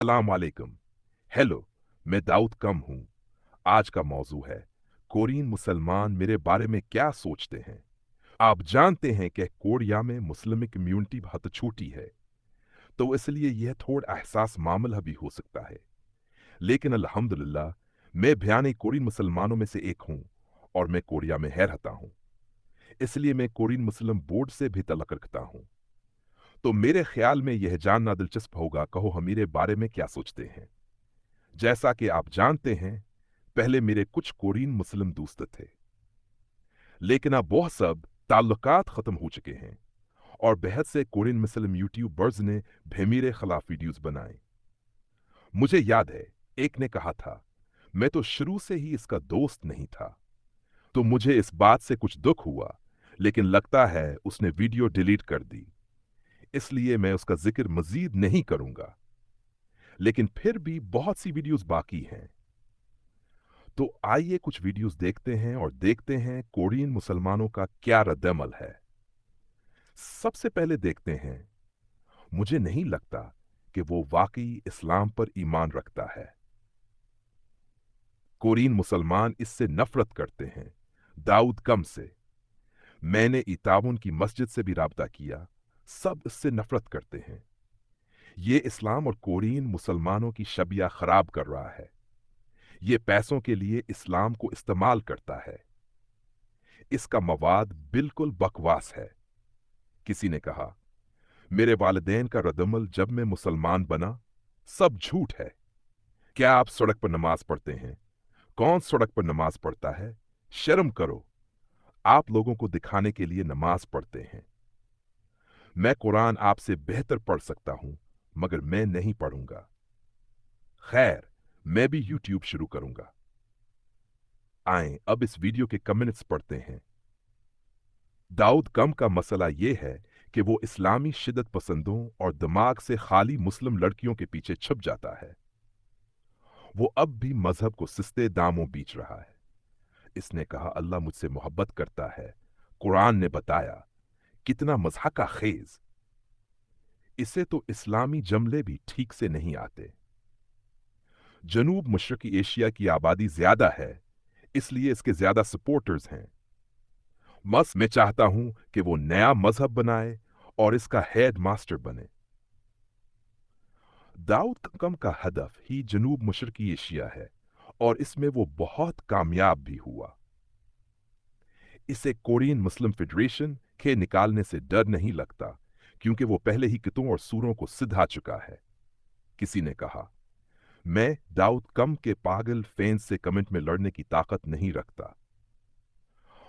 अस्सलाम वालेकुम। हेलो, मैं दाऊद कम हूँ। आज का मौजू है कोरियन मुसलमान मेरे बारे में क्या सोचते हैं। आप जानते हैं कि कोरिया में मुस्लिम कम्युनिटी बहुत छोटी है, तो इसलिए यह थोड़ा एहसास मामला भी हो सकता है। लेकिन अल्हम्दुलिल्लाह, मैं बयाने कोरियन मुसलमानों में से एक हूँ और मैं कोरिया में है रहता हूँ। इसलिए मैं कोरियन मुस्लिम बोर्ड से भी तल्लुक़ रखता हूँ। तो मेरे ख्याल में यह जानना दिलचस्प होगा कहो हम मेरे बारे में क्या सोचते हैं। जैसा कि आप जानते हैं, पहले मेरे कुछ कोरियन मुस्लिम दोस्त थे, लेकिन अब वह सब ताल्लुकात खत्म हो चुके हैं और बेहद से कोरियन मुस्लिम यूट्यूबर्स ने भी मेरे खिलाफ वीडियोस बनाए। मुझे याद है, एक ने कहा था, मैं तो शुरू से ही इसका दोस्त नहीं था, तो मुझे इस बात से कुछ दुख हुआ, लेकिन लगता है उसने वीडियो डिलीट कर दी, इसलिए मैं उसका जिक्र मजीद नहीं करूंगा। लेकिन फिर भी बहुत सी वीडियोस बाकी हैं। तो आइए कुछ वीडियोस देखते हैं और देखते हैं कोरियन मुसलमानों का क्या रद्दमल है। सबसे पहले देखते हैं, मुझे नहीं लगता कि वो वाकई इस्लाम पर ईमान रखता है। कोरियन मुसलमान इससे नफरत करते हैं, दाऊद कम से। मैंने इतावन की मस्जिद से भी राब्ता किया, सब इससे नफरत करते हैं। ये इस्लाम और कोरियन मुसलमानों की शबिया खराब कर रहा है। ये पैसों के लिए इस्लाम को इस्तेमाल करता है। इसका मवाद बिल्कुल बकवास है। किसी ने कहा, मेरे वालिदैन का रद्दमल जब मैं मुसलमान बना, सब झूठ है। क्या आप सड़क पर नमाज पढ़ते हैं? कौन सड़क पर नमाज पढ़ता है? शर्म करो। आप लोगों को दिखाने के लिए नमाज पढ़ते हैं। मैं कुरान आपसे बेहतर पढ़ सकता हूं, मगर मैं नहीं पढ़ूंगा। खैर, मैं भी यूट्यूब शुरू करूंगा। आएं अब इस वीडियो के कमेंट्स पढ़ते हैं। दाऊद कम का मसला ये है कि वो इस्लामी शिदत पसंदों और दिमाग से खाली मुस्लिम लड़कियों के पीछे छुप जाता है। वो अब भी मजहब को सस्ते दामों बेच रहा है। इसने कहा, अल्लाह मुझसे मोहब्बत करता है। कुरान ने बताया, कितना मज़ाक़ा खेज। इसे तो इस्लामी जमले भी ठीक से नहीं आते। जनूब मशरकी एशिया की आबादी ज्यादा है, इसलिए इसके ज्यादा सपोर्टर्स हैं। मैं चाहता हूं कि वो नया मजहब बनाए और इसका हेड मास्टर बने। दाऊद कम का हदफ ही जनूब मशरकी एशिया है और इसमें वो बहुत कामयाब भी हुआ। इसे कोरियन मुस्लिम फेडरेशन के निकालने से डर नहीं लगता, क्योंकि वो पहले ही कितों और सूरों को सिधा चुका है। किसी ने कहा, मैं दाऊद कम के पागल फैंस से कमेंट में लड़ने की ताकत नहीं रखता।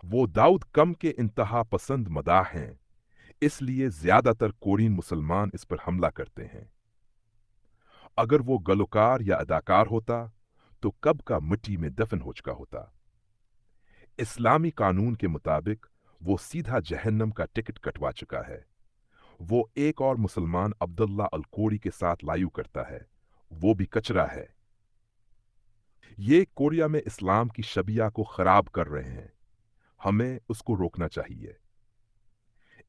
वो दाऊद कम के इंतहा पसंद मदाह हैं, इसलिए ज्यादातर कोरियन मुसलमान इस पर हमला करते हैं। अगर वो गलोकार या अदाकार होता तो कब का मिट्टी में दफन हो चुका होता। इस्लामी कानून के मुताबिक वो सीधा जहन्नम का टिकट कटवा चुका है। वो एक और मुसलमान अब्दुल्ला अल कोरी के साथ लायू करता है, वो भी कचरा है। ये कोरिया में इस्लाम की शबिया को खराब कर रहे हैं। हमें उसको रोकना चाहिए।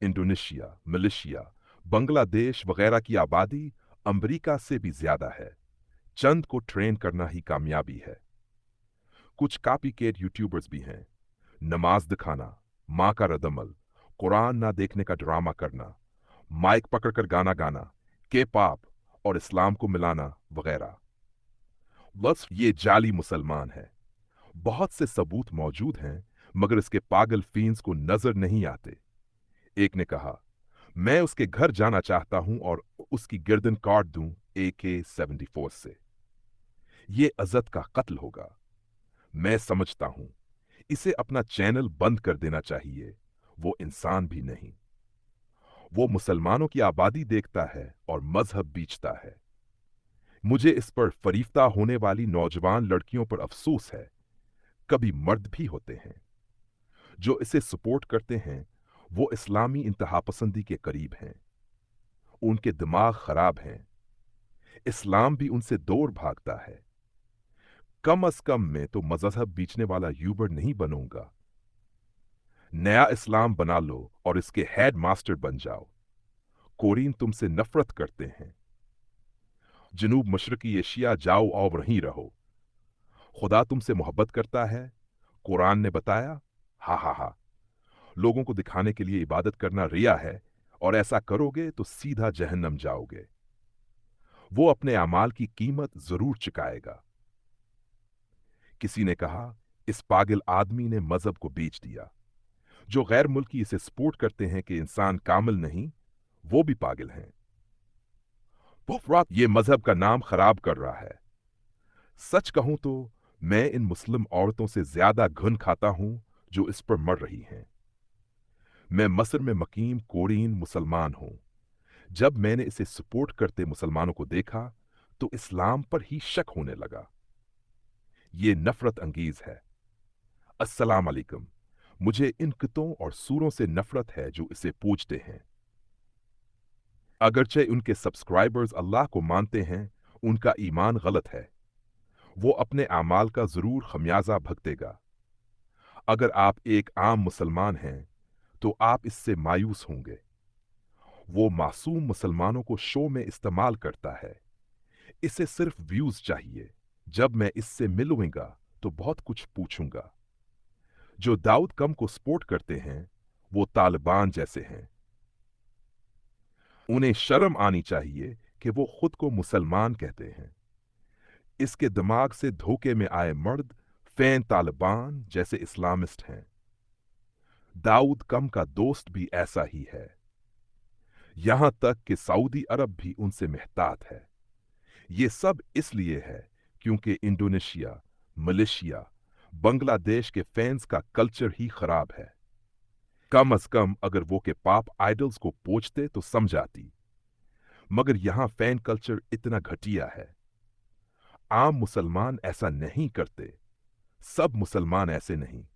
इंडोनेशिया, मलेशिया, बांग्लादेश वगैरह की आबादी अमेरिका से भी ज्यादा है। चंद को ट्रेन करना ही कामयाबी है। कुछ कॉपीकैट यूट्यूबर्स भी हैं। नमाज दिखाना, माँ का रदमल, कुरान ना देखने का ड्रामा करना, माइक पकड़कर गाना गाना, के पाप और इस्लाम को मिलाना वगैरह। बस ये जाली मुसलमान है। बहुत से सबूत मौजूद हैं, मगर इसके पागल फीन्स को नजर नहीं आते। एक ने कहा, मैं उसके घर जाना चाहता हूं और उसकी गर्दन काट दूं AK-74 से। ये अजत का कत्ल होगा। मैं समझता हूं इसे अपना चैनल बंद कर देना चाहिए। वो इंसान भी नहीं। वो मुसलमानों की आबादी देखता है और मजहब बेचता है। मुझे इस पर फरीफ्ता होने वाली नौजवान लड़कियों पर अफसोस है। कभी मर्द भी होते हैं जो इसे सपोर्ट करते हैं। वो इस्लामी इंतहापसंदी के करीब हैं। उनके दिमाग खराब हैं। इस्लाम भी उनसे दूर भागता है। कम अज कम मैं तो मजहब बेचने वाला यूबर नहीं बनूंगा। नया इस्लाम बना लो और इसके हेड मास्टर बन जाओ। कोरियन तुमसे नफरत करते हैं। जनूब मशरकी एशिया जाओ और वहीं रहो। खुदा तुमसे मोहब्बत करता है, कुरान ने बताया। हा हा हा। लोगों को दिखाने के लिए इबादत करना रिया है, और ऐसा करोगे तो सीधा जहन्नम जाओगे। वो अपने अमाल की कीमत जरूर चुकाएगा। किसी ने कहा, इस पागल आदमी ने मजहब को बेच दिया। जो गैर मुल्की इसे सपोर्ट करते हैं कि इंसान कामिल नहीं, वो भी पागल हैं। ये मजहब का नाम खराब कर रहा है। सच कहूं तो मैं इन मुस्लिम औरतों से ज्यादा घुन खाता हूं जो इस पर मर रही हैं। मैं मस्र में मकीम कोरीन मुसलमान हूं। जब मैंने इसे सपोर्ट करते मुसलमानों को देखा तो इस्लाम पर ही शक होने लगा। ये नफरत अंगेज है। अस्सलाम अलैकुम। मुझे इन कुत्तों और सूरों से नफरत है जो इसे पूजते हैं। अगरचे उनके सब्सक्राइबर्स अल्लाह को मानते हैं, उनका ईमान गलत है। वो अपने आमाल का जरूर खमियाजा भुगतेगा। अगर आप एक आम मुसलमान हैं तो आप इससे मायूस होंगे। वो मासूम मुसलमानों को शो में इस्तेमाल करता है। इसे सिर्फ व्यूज चाहिए। जब मैं इससे मिलूंगा तो बहुत कुछ पूछूंगा। जो दाऊद कम को सपोर्ट करते हैं वो तालिबान जैसे हैं। उन्हें शर्म आनी चाहिए कि वो खुद को मुसलमान कहते हैं। इसके दिमाग से धोखे में आए मर्द फैन तालिबान जैसे इस्लामिस्ट हैं। दाऊद कम का दोस्त भी ऐसा ही है। यहां तक कि सऊदी अरब भी उनसे महतात है। ये सब इसलिए है क्योंकि इंडोनेशिया, मलेशिया, बांग्लादेश के फैंस का कल्चर ही खराब है। कम अज कम अगर वो के पाप आइडल्स को पोछते तो समझाती, मगर यहां फैन कल्चर इतना घटिया है। आम मुसलमान ऐसा नहीं करते। सब मुसलमान ऐसे नहीं।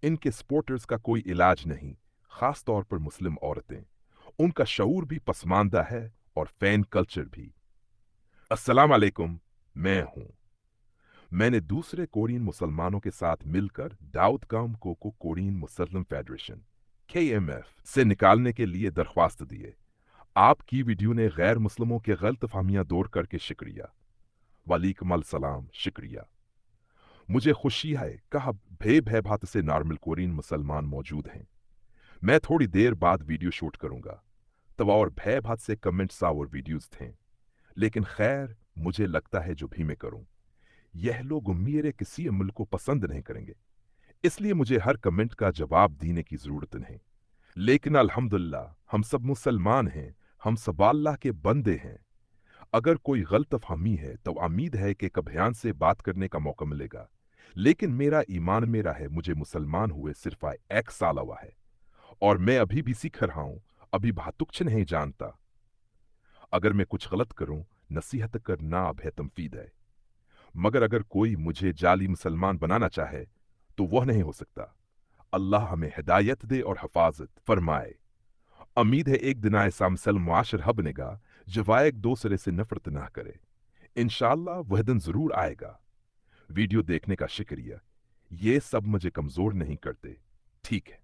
इनके सपोर्टर्स का कोई इलाज नहीं, खास तौर पर मुस्लिम औरतें। उनका शऊर भी पसमानदा है और फैन कल्चर भी। अस्सलाम अलैकुम। मैं हूं। मैंने दूसरे कोरियन मुसलमानों के साथ मिलकर दाऊद कम को कोरियन मुस्लिम फेडरेशन KMF से निकालने के लिए दरख्वास्त दिए। आपकी वीडियो ने गैर मुस्लिमों के गलत फहमियां दूर करके शुक्रिया। वालेकुम सलाम। शुक्रिया। मुझे खुशी है कहा भे भय भात से नॉर्मल कोरियन मुसलमान मौजूद हैं। मैं थोड़ी देर बाद वीडियो शूट करूंगा। तब और भय भात से कमेंट्स और वीडियोस थे, लेकिन खैर मुझे लगता है जो भी मैं करूं यह लोग मेरे किसी अमल को पसंद नहीं करेंगे, इसलिए मुझे हर कमेंट का जवाब देने की जरूरत नहीं। लेकिन अल्हम्दुलिल्लाह हम सब मुसलमान हैं, हम सब अल्लाह के बंदे हैं। अगर कोई गलत फहमी है तो उम्मीद है कि कभयान से बात करने का मौका मिलेगा। लेकिन मेरा ईमान मेरा है। मुझे मुसलमान हुए सिर्फ 1 साल हुआ है और मैं अभी भी सीख रहा हूं, अभी बहुत कुछ नहीं जानता। अगर मैं कुछ गलत करूं, नसीहत करना अब है तंफीद है, मगर अगर कोई मुझे जाली मुसलमान बनाना चाहे तो वह नहीं हो सकता। अल्लाह हमें हिदायत दे और हिफाजत फरमाए। उम्मीद है एक दिन ऐसा मुआशरा बनेगा जब एक दूसरे से नफरत ना करे। इंशाअल्लाह वह दिन जरूर आएगा। वीडियो देखने का शुक्रिया। ये सब मुझे कमजोर नहीं करते। ठीक है।